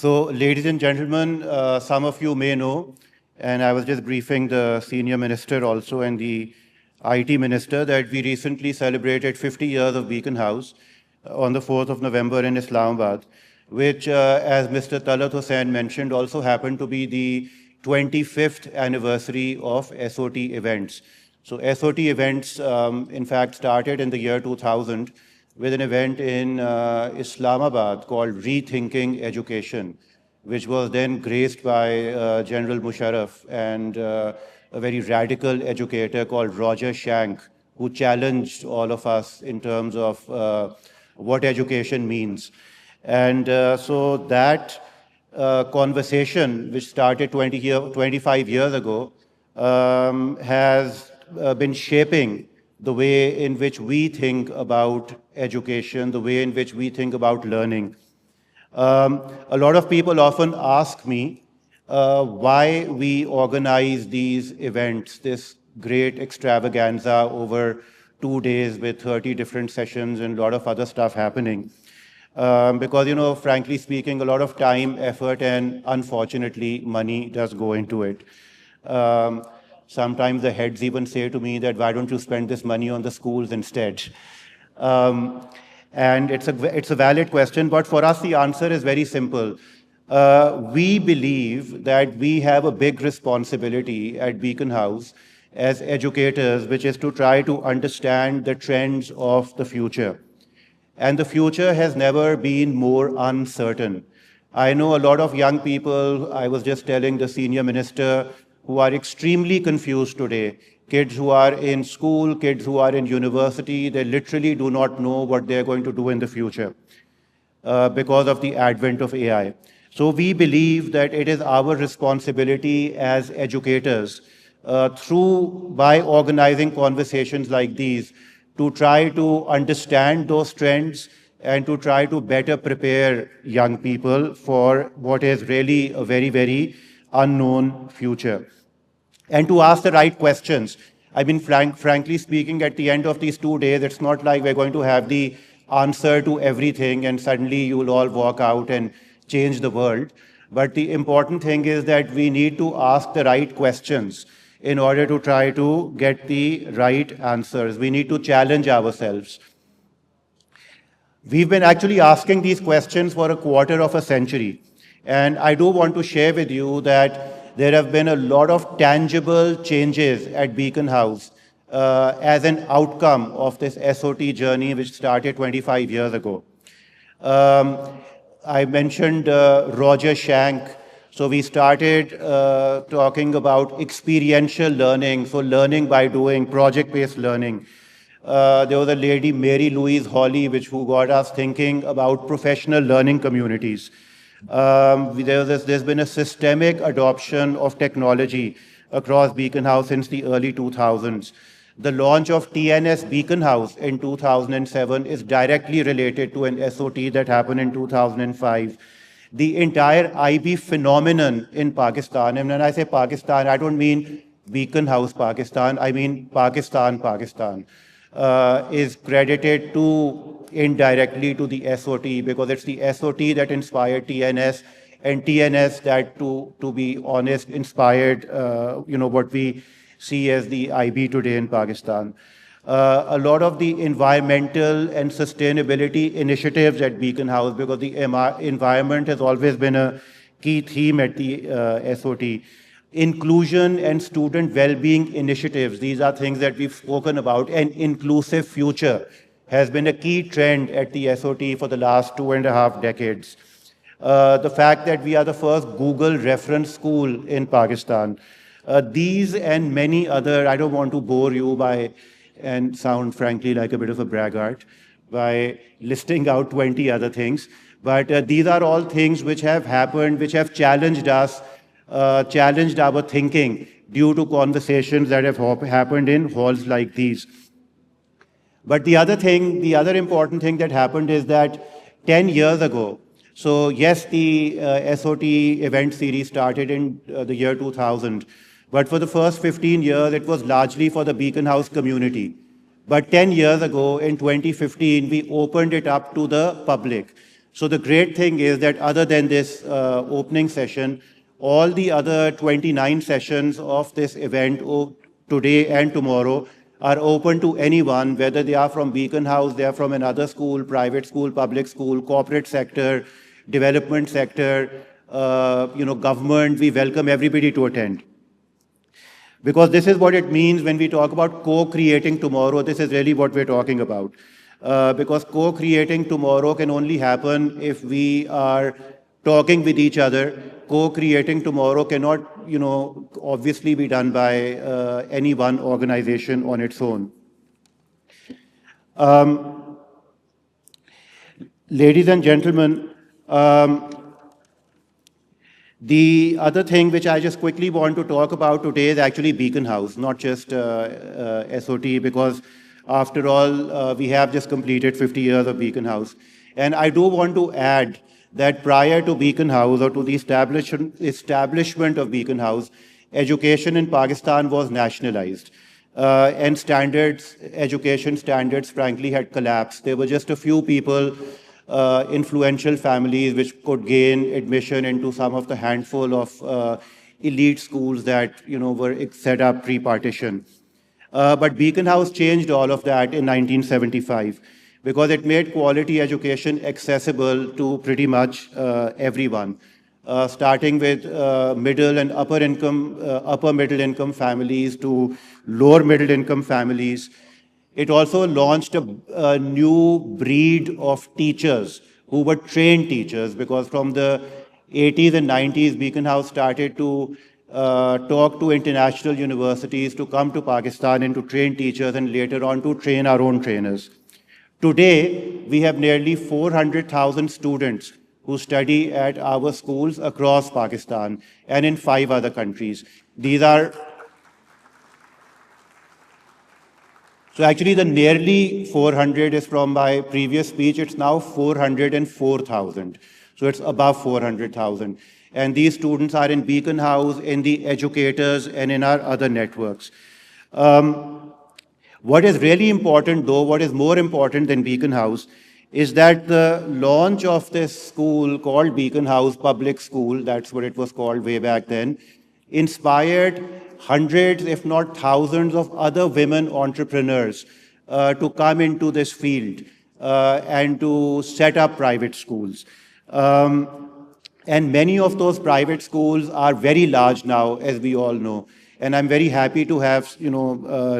So, ladies and gentlemen, some of you may know, and I was just briefing the senior minister also and the IT minister, that we recently celebrated 50 years of Beaconhouse on the 4th of November in Islamabad, which, as Mr. Talat Hussain mentioned, also happened to be the 25th anniversary of SOT events. So SOT events, in fact, started in the year 2000 with an event in Islamabad called Rethinking Education, which was then graced by General Musharraf and a very radical educator called Roger Schank, who challenged all of us in terms of what education means. And so that conversation, which started 25 years ago, has been shaping the way in which we think about education, the way in which we think about learning. A lot of people often ask me why we organize these events, this great extravaganza over 2 days with 30 different sessions and a lot of other stuff happening. Because, frankly speaking, a lot of time, effort, and unfortunately, money does go into it. Sometimes the heads even say to me that, why don't you spend this money on the schools instead? And it's a valid question, but for us, the answer is very simple. We believe that we have a big responsibility at Beaconhouse as educators, which is to try to understand the trends of the future. And the future has never been more uncertain. I know a lot of young people, I was just telling the senior minister, who are extremely confused today. Kids who are in school, kids who are in university, they literally do not know what they're going to do in the future because of the advent of AI. So we believe that it is our responsibility as educators by organizing conversations like these to try to understand those trends and to try to better prepare young people for what is really a very, very unknown future. And to ask the right questions. I mean, frankly speaking, at the end of these 2 days, it's not like we're going to have the answer to everything and suddenly you will all walk out and change the world. But the important thing is that we need to ask the right questions in order to try to get the right answers. We need to challenge ourselves. We've been actually asking these questions for a quarter of a century. And I do want to share with you that there have been a lot of tangible changes at Beaconhouse as an outcome of this SOT journey, which started 25 years ago. I mentioned Roger Schank. So we started talking about experiential learning, so learning by doing, project-based learning. There was a lady, Mary Louise Hawley, who got us thinking about professional learning communities. There's been a systemic adoption of technology across Beaconhouse since the early 2000s. The launch of TNS Beaconhouse in 2007 is directly related to an SOT that happened in 2005. The entire IB phenomenon in Pakistan, and when I say Pakistan, I don't mean Beaconhouse, Pakistan, I mean Pakistan, is credited indirectly to the SOT, because it's the SOT that inspired TNS, and TNS that, to be honest, inspired what we see as the IB today in Pakistan. A lot of the environmental and sustainability initiatives at Beaconhouse, because the environment has always been a key theme at the SOT. Inclusion and student well-being initiatives, these are things that we've spoken about. An inclusive future has been a key trend at the SOT for the last 2.5 decades. The fact that we are the first Google reference school in Pakistan. These and many other, I don't want to bore you by and sound frankly like a bit of a braggart by listing out 20 other things. But these are all things which have happened, which have challenged us, challenged our thinking due to conversations that have happened in halls like these. But the other important thing that happened is that 10 years ago, so yes, the SOT event series started in the year 2000, but for the first 15 years, it was largely for the Beaconhouse community. But 10 years ago, in 2015, we opened it up to the public. So the great thing is that other than this opening session, all the other 29 sessions of this event today and tomorrow are open to anyone, whether they are from Beaconhouse, they are from another school, private school, public school, corporate sector, development sector, government. We welcome everybody to attend. Because this is what it means when we talk about co-creating tomorrow. This is really what we're talking about. Because co-creating tomorrow can only happen if we are talking with each other. Co-creating tomorrow cannot, obviously be done by any one organization on its own. Ladies and gentlemen, the other thing which I just quickly want to talk about today is actually Beaconhouse, not just SOT, because after all, we have just completed 50 years of Beaconhouse. And I do want to add that prior to Beaconhouse, or to the establishment of Beaconhouse, education in Pakistan was nationalized. And education standards, frankly, had collapsed. There were just a few people, influential families, which could gain admission into some of the handful of elite schools that were set up pre-partition. But Beaconhouse changed all of that in 1975 because it made quality education accessible to pretty much everyone, starting with middle and upper middle income families to lower middle income families. It also launched a new breed of teachers who were trained teachers, because from the 80s and 90s, Beaconhouse started to talk to international universities to come to Pakistan and to train teachers, and later on to train our own trainers. Today, we have nearly 400,000 students who study at our schools across Pakistan and in 5 other countries. So actually the nearly 400 is from my previous speech. It's now 404,000. So it's above 400,000. And these students are in Beaconhouse, in the educators, and in our other networks. What is really important, though, what is more important than Beaconhouse, is that the launch of this school called Beaconhouse Public School, that's what it was called way back then, inspired hundreds, if not thousands, of other women entrepreneurs to come into this field and to set up private schools. And many of those private schools are very large now, as we all know. And I'm very happy to have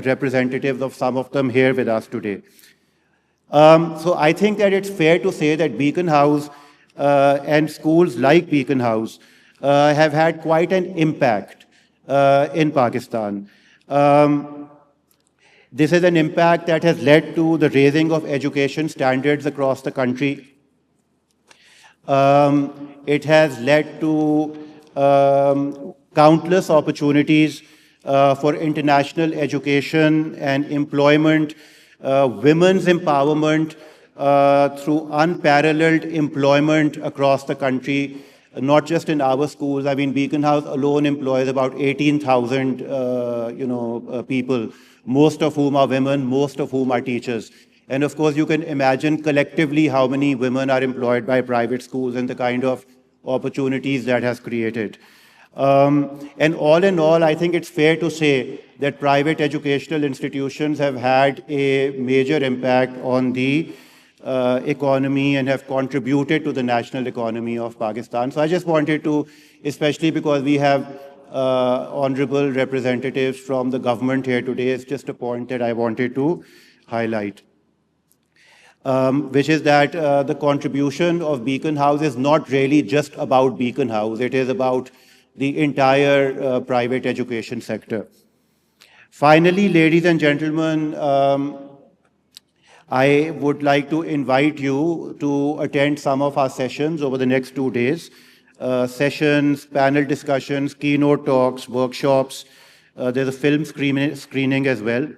representatives of some of them here with us today. So I think that it's fair to say that Beaconhouse and schools like Beaconhouse have had quite an impact in Pakistan. This is an impact that has led to the raising of education standards across the country. It has led to countless opportunities for international education and employment, women's empowerment through unparalleled employment across the country, not just in our schools. I mean, Beaconhouse alone employs about 18,000 people, most of whom are women, most of whom are teachers. And of course, you can imagine collectively how many women are employed by private schools and the kind of opportunities that has created. And all in all, I think it's fair to say that private educational institutions have had a major impact on the economy and have contributed to the national economy of Pakistan. So I just wanted to, especially because we have honorable representatives from the government here today, it's just a point that I wanted to highlight. Which is that the contribution of Beaconhouse is not really just about Beaconhouse. It is about the entire private education sector. Finally, ladies and gentlemen, I would like to invite you to attend some of our sessions over the next 2 days. Sessions, panel discussions, keynote talks, workshops. There's a film screening as well.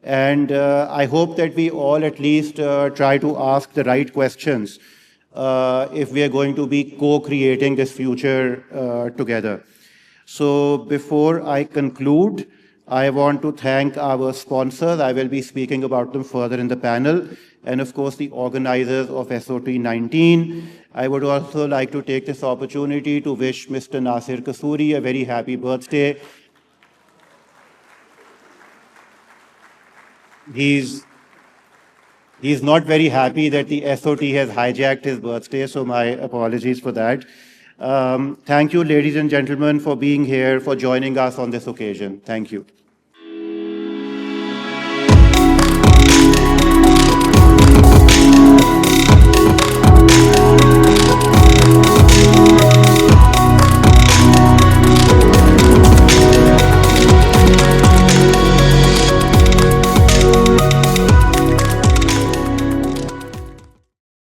And I hope that we all at least try to ask the right questions if we are going to be co-creating this future together. So before I conclude, I want to thank our sponsors. I will be speaking about them further in the panel. And of course, the organizers of SOT 19. I would also like to take this opportunity to wish Mr. Kasim Kasuri a very happy birthday. He's not very happy that the SOT has hijacked his birthday, so my apologies for that. Thank you, ladies and gentlemen, for being here, for joining us on this occasion. Thank you.